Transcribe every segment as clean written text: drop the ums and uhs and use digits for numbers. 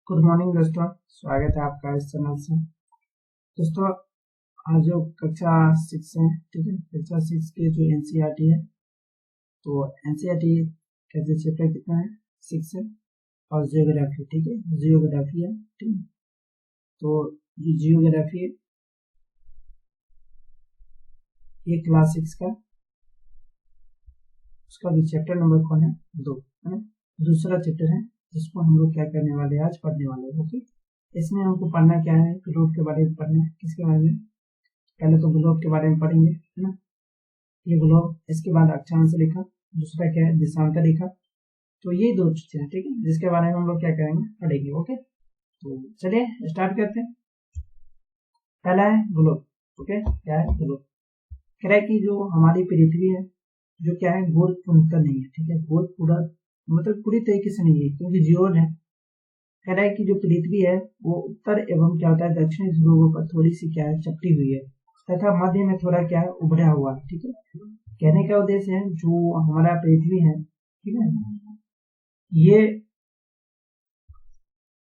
Good morning दोस्तों, स्वागत है आपका इस चैनल से। दोस्तों आज जो कक्षा 6 है, ठीक है, कक्षा 6 के जो एनसीईआरटी है, तो एनसीईआरटी का जो चैप्टर कितना है 6 है और जियोग्राफी, ठीक है, जियोग्राफी है, ठीक है। तो ये जियोग्राफी ये क्लास 6 का उसका भी चैप्टर नंबर कौन है 2 है ना, दूसरा चैप्टर है जिसको हम लोग क्या करने वाले हैं आज पढ़ने वाले हैं। ओके, इसमें हमको पढ़ना क्या है, ग्लोब के बारे में पढ़ना है। किसके बारे में? पहले तो ग्लोब के बारे में पढ़ेंगे, है ना, ये ग्लोब, इसके बाद अक्षांश रेखा, दूसरा क्या है देशांतर रेखा। तो ये दो चीजें हैं, ठीक है, जिसके बारे में हम लोग क्या करेंगे पढ़ेंगे। ओके, तो चलिए स्टार्ट करते हैं। पहला है ग्लोब। ओके, क्या है ग्लोब? कह रहा है कि जो हमारी पृथ्वी है जो क्या है गोल पूर्णतः नहीं है, ठीक है, गोल पूरा मतलब पूरी तरीके से नहीं है क्योंकि जियोड है। कह रहा है कि जो पृथ्वी है वो उत्तर एवं क्या होता है दक्षिणी ध्रुवों पर थोड़ी सी क्या है चपटी हुई है तथा मध्य में थोड़ा क्या है उभरा हुआ है, ठीक है। कहने का उद्देश्य है जो हमारा पृथ्वी है, ठीक है, ये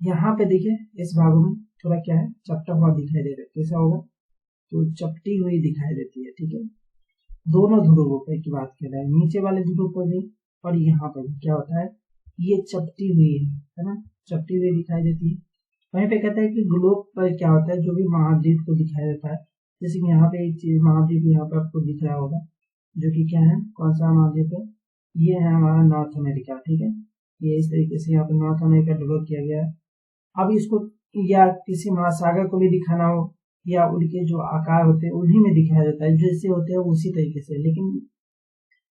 यहाँ पे देखिए इस भाग में थोड़ा क्या है चपटा हुआ दिखाई दे रहा है। कैसा होगा? तो चपटी हुई दिखाई देती है, ठीक है। दोनों ध्रुवों पर की बात कर रहा है, नीचे वाले ध्रुव पर भी और यहाँ पर भी क्या होता है ये चपटी हुई है ना, चपटी हुई दिखाई देती है। वहीं पे कहता है कि ग्लोब पर क्या होता है जो भी महाद्वीप को दिखाई देता है, जैसे कि यहाँ पे एक चीज महाद्वीप यहाँ पे आपको दिख रहा होगा जो कि क्या है, कौन सा महाद्वीप है, ये है हमारा नॉर्थ अमेरिका, ठीक है। ये इस तरीके से यहाँ पे नॉर्थ अमेरिका डेवलप किया गया है। अब इसको या किसी महासागर को भी दिखाना हो या उनके जो आकार होते हैं उन्हीं में दिखाया जाता है, जैसे होते हैं उसी तरीके से। लेकिन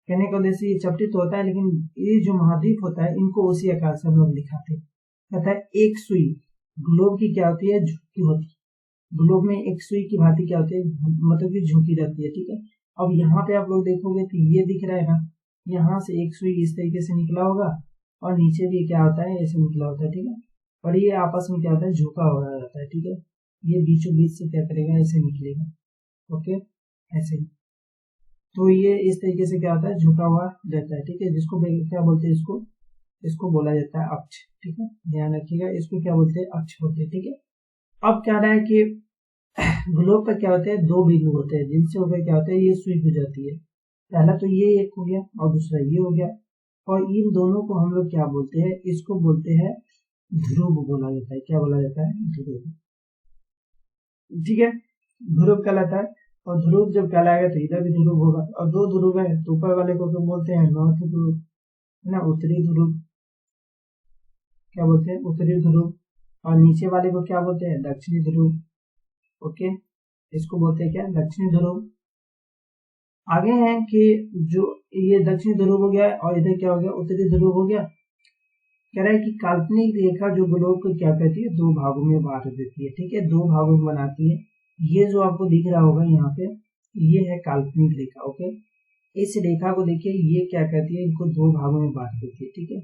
कहने का उद्देश्य ये चपटी तो होता है लेकिन ये जो महाद्वीप होता है इनको उसी आकार से हम लोग दिखाते हैं। कहता है एक सुई ग्लोब की क्या होती है झुकी होती है, ग्लोब में एक सुई की भांति क्या होती है मतलब कि झुकी रहती है, ठीक है। अब यहाँ पे आप लोग देखोगे तो ये दिख रहा है ना, यहाँ से एक सुई इस तरीके से निकला होगा और नीचे भी क्या होता है ऐसे निकला होता है, ठीक है। और ये आपस में क्या होता है झुका हो जाता है, ठीक है। ये बीचों बीच से क्या करेगा ऐसे निकलेगा, ओके, ऐसे। तो ये इस तरीके से क्या होता है झुका हुआ रहता है, ठीक है, जिसको क्या बोलते हैं इसको, इसको बोला जाता है अक्ष, ठीक है, ध्यान रखिएगा, इसको क्या बोलते हैं अक्ष बोलते हैं, ठीक है। अब क्या रहा है कि ग्लोब पर क्या होते हैं दो बिंदु होते हैं जिनसे होकर क्या होता है ये सुई हो जाती है। पहला तो ये एक हो गया और दूसरा ये हो गया, और इन दोनों को हम लोग क्या बोलते हैं, इसको बोलते हैं ध्रुव बोला जाता है। क्या बोला जाता है? ध्रुव, ठीक है, ध्रुव कहलाता है। और ध्रुव जब कहलाएगा तो इधर भी ध्रुव होगा, और दो ध्रुव है तो ऊपर वाले को क्या बोलते हैं नॉर्थ ध्रुव, है ना, उत्तरी ध्रुव, क्या बोलते हैं उत्तरी ध्रुव, और नीचे वाले को क्या बोलते हैं दक्षिणी ध्रुव, ओके, इसको बोलते हैं क्या दक्षिणी ध्रुव। आगे है कि जो ये दक्षिणी ध्रुव हो गया और इधर क्या हो गया उत्तरी ध्रुव हो गया। कह रहा है कि काल्पनिक रेखा जो ग्लोब को क्या करती है दो भागों में बांट देती है, ठीक है, दो भागों में बनाती है। ये जो आपको दिख रहा होगा यहाँ पे ये है काल्पनिक रेखा, ओके। इस रेखा को देखिए ये क्या करती है इनको दो भागों में बांट देती है, ठीक है,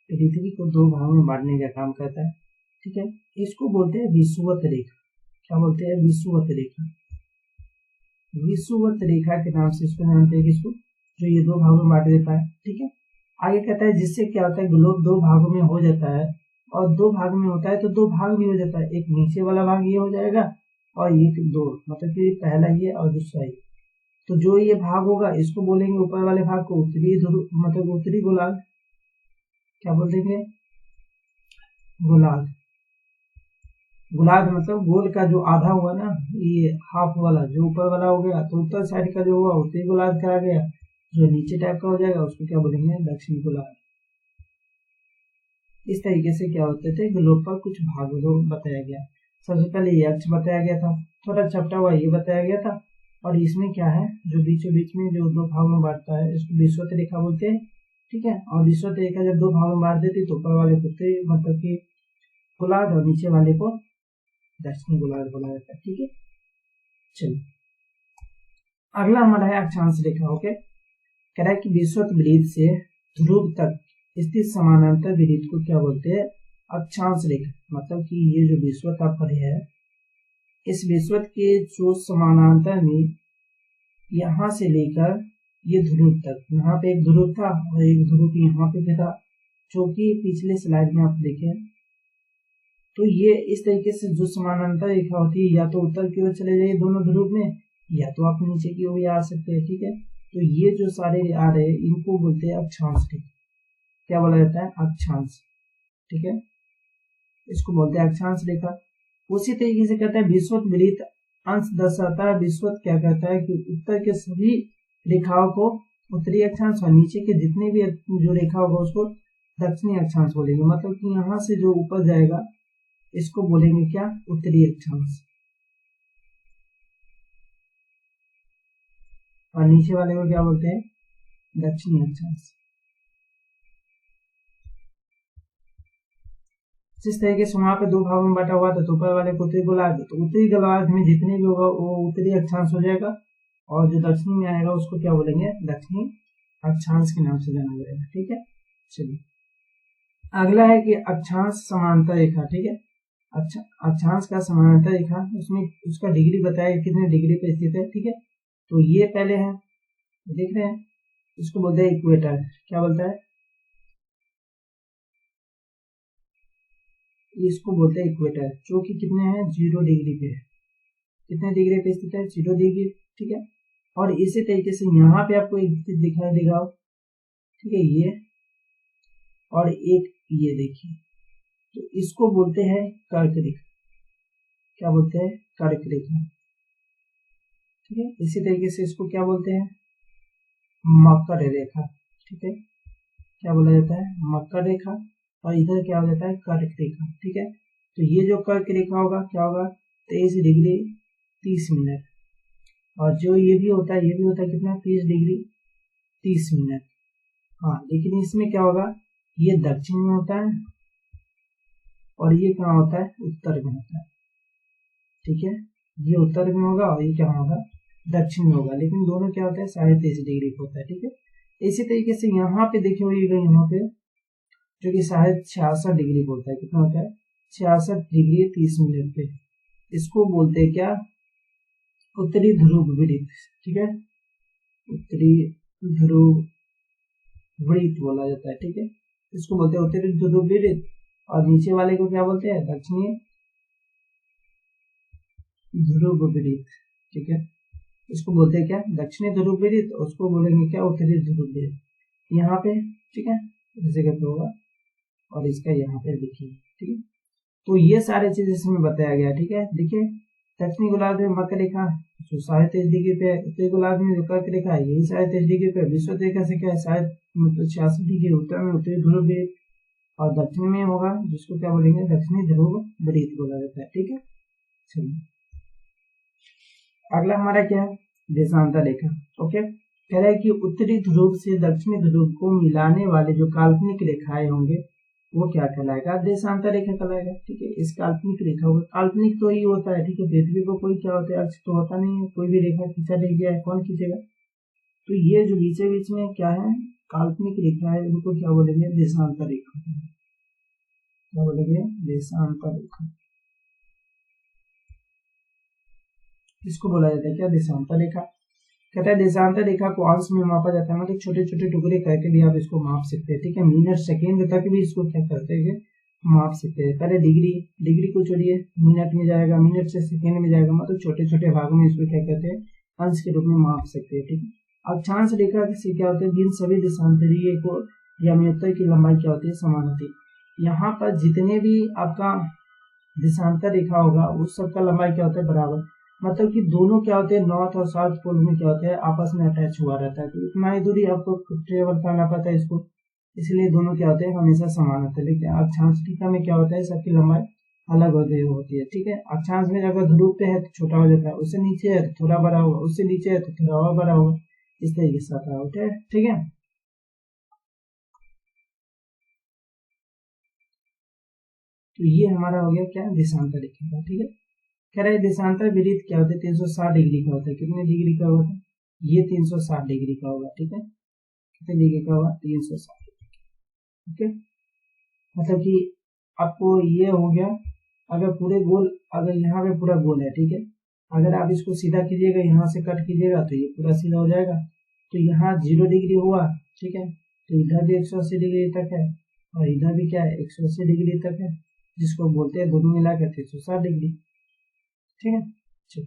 पृथ्वी को दो भागों में बांटने का काम करता है, ठीक है। इसको बोलते हैं विषुवत रेखा। क्या बोलते हैं? विषुवत रेखा। विषुवत रेखा के नाम से इसको जानते हैं, किसको, जो ये दो भागों में बांट देता है, ठीक है। आगे कहता है जिससे क्या होता है ग्लोब दो भागों में हो जाता है, और दो भाग में होता है तो दो भाग भी हो जाता है, एक नीचे वाला भाग ये हो जाएगा और एक दो मतलब कि पहला ये और दूसरा ये। तो जो ये भाग होगा इसको बोलेंगे ऊपर वाले भाग को उत्तरी ध्रुव मतलब उत्तरी गोलार्ध। क्या बोल देंगे? गोलार्ध। गोलार्ध मतलब गोल का जो आधा हुआ ना, ये हाफ वाला जो ऊपर वाला हो गया तो उत्तर साइड का जो हुआ उत्तरी गोलार्ध कहा गया, जो नीचे टाइप का हो जाएगा उसको क्या बोलेंगे दक्षिणी गोलार्ध। इस तरीके से क्या होते थे ग्लोब पर कुछ भागों बताया गया। सबसे पहले ये अक्ष बताया गया था, थोड़ा चपटा हुआ ये बताया गया था, और इसमें क्या है जो बीचों बीच में जो दो भागों में बांटता है इसको विषुवत रेखा बोलते हैं, ठीक है। और विषुवत रेखा जब दो भागों में बांट देती तो ऊपर वाले को मतलब कि गोलार्ध और नीचे वाले को दक्षिणी गोलार्ध बोला जाता है, ठीक है। चलिए अगला हमारा है अक्षांश रेखा, ओके। कह रहा है कि विषुवत वृत्त से ध्रुव तक स्थित समानांतर वृत्त को क्या बोलते हैं अक्षांश रेखा। मतलब कि ये जो विषुवत आप पढ़े है इस विषुवत के जो समानांतर में यहाँ से लेकर ये ध्रुव तक, यहाँ पे एक ध्रुव था और एक ध्रुव यहाँ पे भी था, जो कि पिछले स्लाइड में आप देखे तो ये इस तरीके से जो समानांतर रेखा होती है या तो उत्तर की ओर चले जाइए दोनों ध्रुव में, या तो आप नीचे की ओर आ सकते हैं। ठीक है, तो ये जो सारे आ रहे हैं इनको बोलते हैं अक्षांश। ठीक, क्या बोला जाता है? अक्षांश। ठीक है, इसको बोलते हैं अक्षांश रेखा। उसी तरीके से कहता है विषुवत विपरीत अंश दर्शाता है। विषुवत क्या कहता है कि उत्तर के सभी रेखाओं को उत्तरी अक्षांश और नीचे के जितने भी जो रेखा होगा उसको दक्षिणी अक्षांश बोलेंगे। मतलब कि यहाँ से जो ऊपर जाएगा इसको बोलेंगे क्या? उत्तरी अक्षांश, और नीचे वाले को क्या बोलते हैं? दक्षिणी अक्षांश। जिस तरीके से वहां पे दो भागों में बटा हुआ था तो ऊपर वाले को उत्तरी गोलार्ध, तो उत्तरी गोलार्ध में जितने भी होगा वो उत्तरी अक्षांश हो जाएगा, और जो दक्षिणी में आएगा उसको क्या बोलेंगे? दक्षिणी अक्षांश के नाम से जाना जाएगा। ठीक है, चलिए अगला है कि अक्षांश समांतर रेखा। ठीक है, अक्षांश का समांतर रेखा, उसमें उसका डिग्री बताया कितने डिग्री पे स्थित है। ठीक है, तो ये पहले है, देख रहे हैं, इसको बोलते हैं इक्वेटर। क्या बोलता है? इसको बोलते हैं इक्वेटर, जो कि कितने हैं? 0 डिग्री पे है। कितने डिग्री पे स्थित है? 0 डिग्री। ठीक है, और इसी तरीके से यहाँ पे आपको एक चीज दिखाई देगा। ठीक है, ये और एक ये देखिए, तो इसको बोलते हैं कर्क रेखा। क्या बोलते हैं? कर्क रेखा। ठीक है, इसी तरीके से इसको क्या बोलते हैं? मकर रेखा। ठीक है, क्या बोला जाता है? मकर रेखा। और इधर क्या हो जाता है? कर्क रेखा। ठीक है, तो ये जो कर्क रेखा होगा क्या होगा? 23 डिग्री 30 मिनट। और जो ये भी होता है, ये भी होता है कितना? 30 डिग्री 30 मिनट। हाँ, लेकिन इसमें क्या होगा? ये दक्षिण में होता है और ये कहाँ होता है? उत्तर में होता है। ठीक है, ये उत्तर में होगा और ये क्या होगा? दक्षिण में होगा, लेकिन दोनों क्या होता है? 23.5 डिग्री का होता है। ठीक है, इसी तरीके से यहाँ पे देखिए होगा, यहाँ पे जो कि 66 डिग्री बोलता है, कितना होता है? 66 डिग्री 30 मिनट पे। इसको बोलते हैं क्या? उत्तरी ध्रुव वृत्त। ठीक है, उत्तरी ध्रुव वृत्त बोला जाता है। ठीक है, इसको बोलते हैं उत्तरी ध्रुव वृत्त, और नीचे वाले को क्या बोलते हैं? दक्षिणी ध्रुव वृत्त। ठीक है, इसको बोलते हैं क्या? दक्षिणी ध्रुव वृत्त, उसको बोलेंगे क्या? उत्तरी ध्रुव वृत्त। यहाँ पे ठीक है, जैसे करते होगा, और इसका यहाँ पे देखिए। ठीक है, तो ये सारे चीज इसमें बताया गया। ठीक है, देखिए दक्षिणी गोलार्ध में मकर रेखा जो 23.5 डिग्री पे, उत्तरी गोलार्ध में जो कर्क रेखा है यही 23.5 डिग्री पे। विषुवत रेखा से क्या है? 66 डिग्री उत्तर में उत्तरी ध्रुव वृत्त, और दक्षिण में होगा जिसको क्या बोलेंगे? दक्षिणी ध्रुव वृत्त बोला जाता है। ठीक है, चलिए अगला हमारा क्या है? देशांतर रेखा। ओके, कह रहा है कि उत्तरी ध्रुव से दक्षिणी ध्रुव को मिलाने वाले जो काल्पनिक रेखाएं होंगे वो क्या कहलाएगा? देशांतर रेखा कहलाएगा। ठीक है, इस काल्पनिक रेखा को, काल्पनिक तो ये होता है, ठीक है, पृथ्वी को कोई क्या होता है? अर्थ तो होता नहीं है, कोई भी रेखा खींचा नहीं गया है, कौन खींचेगा? तो ये जो बीचे बीच में क्या है? काल्पनिक रेखा है, उनको क्या बोलेंगे? देशांतर रेखा। क्या बोलेंगे? देशांतर रेखा। इसको बोला जाता है क्या? देशांतर रेखा। कहता है देशांतर रेखा को अंश में मापा जाता है, मतलब छोटे छोटे टुकड़े करके भी आप इसको माप सकते हैं। ठीक है, मिनट सेकेंड तक भी इसको क्या करते हैं? माप सकते हैं। पहले डिग्री, डिग्री को छोड़िए, मिनट में जाएगा, मिनट से सेकेंड में जाएगा, मतलब छोटे छोटे भागों में इसको क्या कहते हैं? अंश के रूप में माप सकते हैं। ठीक है, अक्षांश रेखा से क्या होता है? जिन सभी देशांतरीय को या उत्तर की लंबाई क्या होती है? समान होती है। यहाँ पर जितने भी आपका देशांतर रेखा होगा उस सबका लंबाई क्या होता है? बराबर। मतलब कि दोनों क्या होते हैं? नॉर्थ और साउथ पोल में क्या होते हैं? आपस में अटैच हुआ रहता है, तो इतना ही दूरी आपको ट्रेवल करना पड़ता है इसको, इसलिए दोनों क्या होते हैं? हमेशा समान होते हैं। लेकिन अक्षांश रेखा में क्या होता है? सबकी लंबाई अलग होती है। ठीक है, अक्षांश में अगर ध्रुव पे है तो छोटा हो जाता है, उससे नीचे है तो थोड़ा बड़ा होगा, उससे नीचे है तो थोड़ा और बड़ा होगा, इस तरीके से आता है। ठीक है, तो ये हमारा हो गया क्या? देशांतर रेखा का। ठीक है, कह रहे देशांतर वृत्त क्या होता है? 360 डिग्री का होता है। कितने डिग्री का होता है? ये 360 डिग्री का होगा। ठीक है, कितने डिग्री का होगा? 360 डिग्री। ठीक है, मतलब कि आपको ये हो गया, अगर पूरे गोल, अगर यहाँ पे पूरा गोल है, ठीक है, अगर आप इसको सीधा कीजिएगा, यहाँ से कट कीजिएगा तो ये पूरा सीधा हो जाएगा। तो यहाँ 0 डिग्री हुआ। ठीक है, तो इधर भी 180 डिग्री तक है, और इधर भी क्या है? 180 डिग्री तक है। जिसको बोलते हैं दोनों मिला के 360 डिग्री। ठीक है, चलो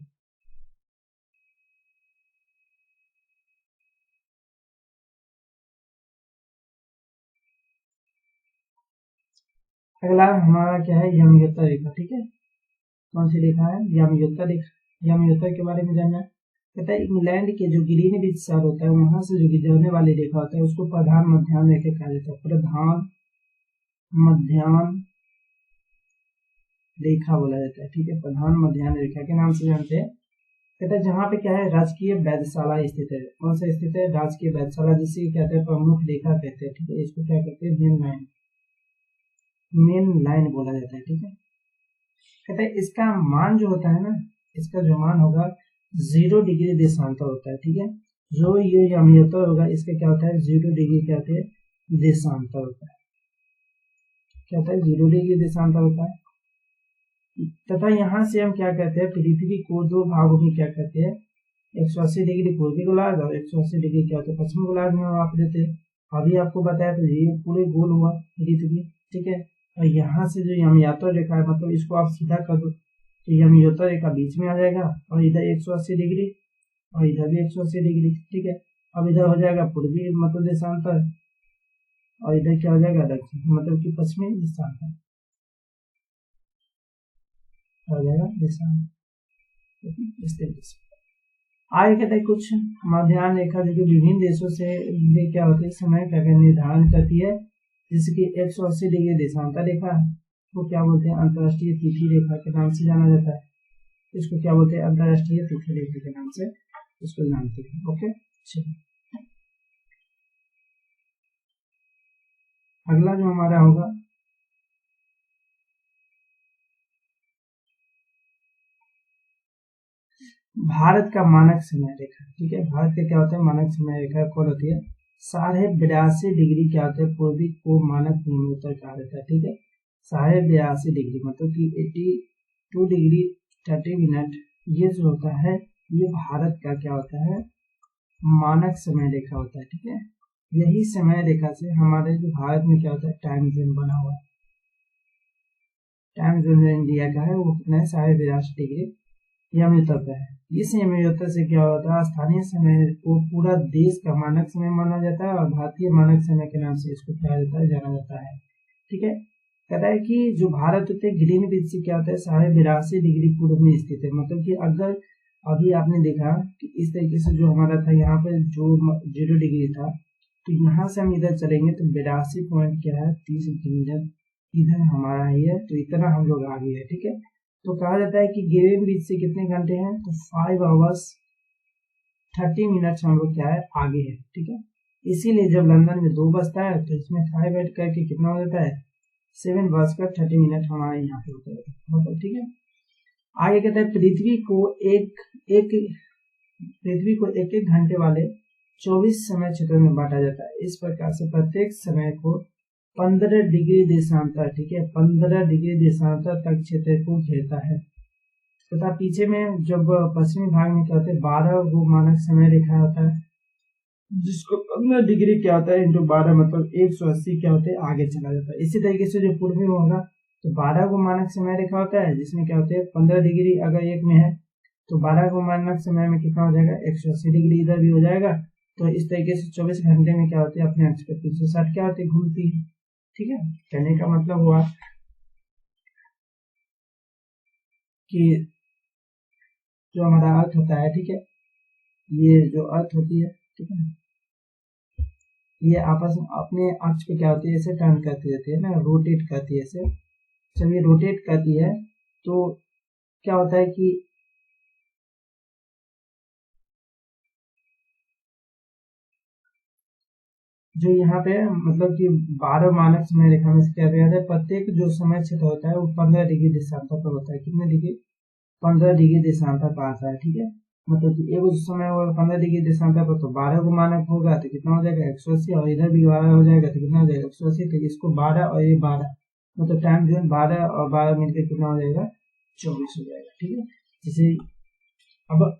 अगला हमारा क्या है, यामागुची रेखा। ठीक है, कौन सी रेखा है, यामागुची रेखा। यामागुची के बारे में जानना है। कहता है इंग्लैंड के जो ग्रीनविच शहर होता है वहां से जो गुजरने वाली रेखा होता है उसको प्रधान मध्याह्न रेखा कहा जाता है। प्रधान मध्याह्न रेखा बोला जाता है। ठीक है, प्रधान मध्याह्न रेखा के नाम से जानते हैं। कहते हैं जहाँ पे क्या है, राजकीय वैधशाला स्थित है। कौन सा स्थित है, राजकीय वैधशाला, जिसे कहते हैं प्रमुख रेखा कहते हैं। ठीक है, इसको क्या कहते हैं, मेन लाइन, मेन लाइन बोला जाता है। ठीक है, कहते हैं इसका मान जो होता है ना, इसका जो मान होगा 0 डिग्री देशांतर होता है। ठीक है, जो ये यामागुची होगा इसका क्या होता है, 0 डिग्री क्या होता है, देशांतर होता है। क्या होता है, 0 डिग्री देशांतर होता है। तथा यहाँ से हम क्या कहते हैं, पृथ्वी को दो भागों में क्या कहते हैं, 180 डिग्री पूर्वी गोलार्ध और 180 डिग्री क्या होता है, पश्चिमी गोलार्ध में माप देते हैं। अभी आपको बताया तो ये पूरे गोल हुआ पृथ्वी। ठीक है, और यहाँ से जो यामागुची रेखा है, मतलब इसको आप सीधा कर दो तो यामागुची रेखा बीच में आ जाएगा और इधर 180 डिग्री और इधर भी 180 डिग्री। ठीक है, अब इधर हो जाएगा पूर्वी मतलब देशांतर और इधर क्या हो जाएगा, दक्षिण मतलब कि पश्चिमी देशांतर हो जाएगा देशांतर। इस तरीके से आगे कहते हैं कुछ मध्याह्न रेखा जो विभिन्न देशों से क्या होती है, समय का निर्धारण करती है, जैसे कि 180 डिग्री देशांतर रेखा को क्या बोलते हैं, अंतरराष्ट्रीय तिथि रेखा के नाम से जाना जाता है। इसको क्या बोलते हैं, अंतरराष्ट्रीय तिथि रेखा के नाम से इसको जानते हैं। ओके, चलिए अगला जो हमारा होगा भारत का मानक समय रेखा। ठीक है, भारत का क्या होता है, मानक समय रेखा कौन होती है, 82.5 डिग्री क्या होता है, पूर्वी को मानक निम्नोत्तर कहा जाता है। ठीक है, 82.5 डिग्री मतलब कि 82 डिग्री 30 मिनट, ये जो होता है ये भारत का क्या होता है, मानक समय रेखा होता है। ठीक है, यही समय रेखा से हमारे जो भारत में क्या होता है, टाइम जोन बना हुआ है। टाइम जोन इंडिया का है वो कितना है, 82.5 डिग्री यामागुची का है। इस यामागुची से क्या होता है, स्थानीय समय को पूरा देश का मानक समय माना जाता है और भारतीय मानक समय के नाम से इसको क्या जाता है, जाना जाता है। ठीक है, कहता है कि जो भारत होते हैं ग्रीनविच से क्या होता है, 82.5 डिग्री पूर्व में स्थित है। मतलब कि अगर अभी आपने देखा कि इस तरीके से जो हमारा था यहाँ पे जो 0 डिग्री था, तो यहाँ से हम इधर चलेंगे तो 82 पॉइंट क्या है, 30 डिग्री इधर हमारा ही है, तो इतना हम लोग आगे है। ठीक है, तो कहा जाता है कि ग्रीनविच से कितने घंटे हैं, तो 5 आवर्स 30 मिनट्स हम लोग क्या है, आगे है। ठीक है, इसीलिए जब लंदन में 2 बजता है तो इसमें 5 ऐड करके कितना हो जाता है, 7:30 हमारे यहाँ पे होता है। ठीक है, आगे कहता है पृथ्वी को एक घंटे वाले 24 समय क्षेत्रों में बांटा जाता है। इस प्रकार से प्रत्येक समय को 15 डिग्री देशांतर, ठीक है, 15 डिग्री देशांतर तक क्षेत्र को घेरता है तथा पीछे में जब पश्चिमी भाग में क्या होता है, 12 गो मानक समय रेखा होता है, जिसको 15 डिग्री क्या होता है इंटू 12 मतलब 180 क्या होता है, आगे चला जाता है। इसी तरीके से जो पूर्वी में होगा तो 12 को मानक समय रेखा होता है, जिसमें क्या होता है 15 डिग्री अगर एक में है तो 12 को मानक समय में कितना हो जाएगा, 180 डिग्री इधर भी हो जाएगा। तो इस तरीके से 24 घंटे में क्या होती है, अपने अक्ष पर 360 क्या होती है, घूमती है। ठीक है, कहने का मतलब हुआ कि जो हमारा अर्थ होता है, ठीक है, ये जो अर्थ होती है, ठीक है, ये आपस में अपने अक्ष पे क्या होती है, ऐसे टर्न करती रहती है ना, रोटेट करती है ऐसे। जब ये रोटेट करती है तो क्या होता है कि जो यहाँ पे मतलब कि 12 मानक समय रेखा में से क्या गया है, प्रत्येक जो समय क्षेत्र होता है वो 15 डिग्री देशांतर पर होता है। कितने डिग्री, 15 डिग्री देशांतर पर आता है। ठीक है, मतलब कि एक समय होगा 15 डिग्री देशांतर पर तो 12 को मानक होगा तो कितना हो जाएगा, 180, और इधर भी 12 हो जाएगा तो कितना हो जाएगा, 180। तो इसको 12 और ये 12 मतलब टाइम जोन 12 और 12 मिलकर कितना हो जाएगा, 24 हो जाएगा। ठीक है, जैसे अब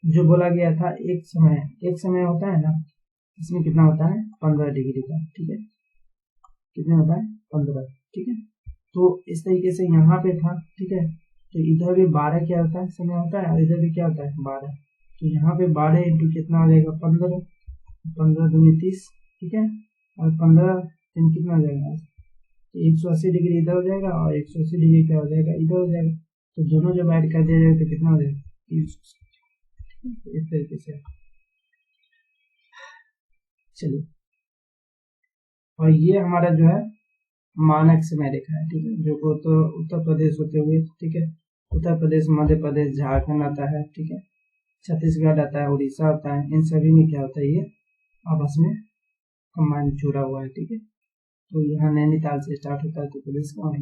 जो बोला गया था एक समय होता है ना, इसमें कितना होता है, 15 डिग्री का। ठीक है, कितने होता है, 15। ठीक है, तो इस तरीके से यहाँ पे था, ठीक है। तो इधर भी 12 क्या होता है समय होता है, और इधर भी क्या होता है 12। तो यहाँ पे 12 इंटू कितना हो जाएगा 15, 15 दूनी 30, ठीक है। और 15 दिन कितना हो जाएगा, 180 डिग्री इधर हो जाएगा और 180 डिग्री क्या हो जाएगा इधर हो जाएगा। तो दोनों जब ऐड कर दिया जाएगा तो कितना हो जाएगा 360, इस तरीके से। चलिए, और ये हमारा जो है मानक समय रेखा है, ठीक है, जो तो उत्तर प्रदेश होते हुए, ठीक है, उत्तर प्रदेश, मध्य प्रदेश, झारखंड आता है, ठीक है, छत्तीसगढ़ आता है, उड़ीसा आता है, इन सभी में क्या होता है ये आपस में कंबाइन जुड़ा हुआ है, ठीक है। तो यहाँ नैनीताल से स्टार्ट होता है उत्तर प्रदेश का, और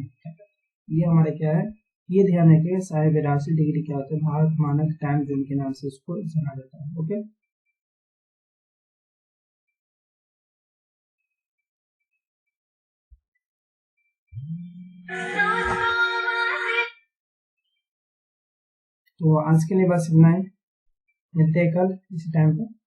ये हमारा क्या है, ये ध्यान रखिए 82.5 डिग्री क्या होता है, भारत मानक टाइम जोन के नाम से इसको जाना जाता है। ओके, तो आज के लिए बस इतना ही, मिलते हैं कल इसी टाइम पर।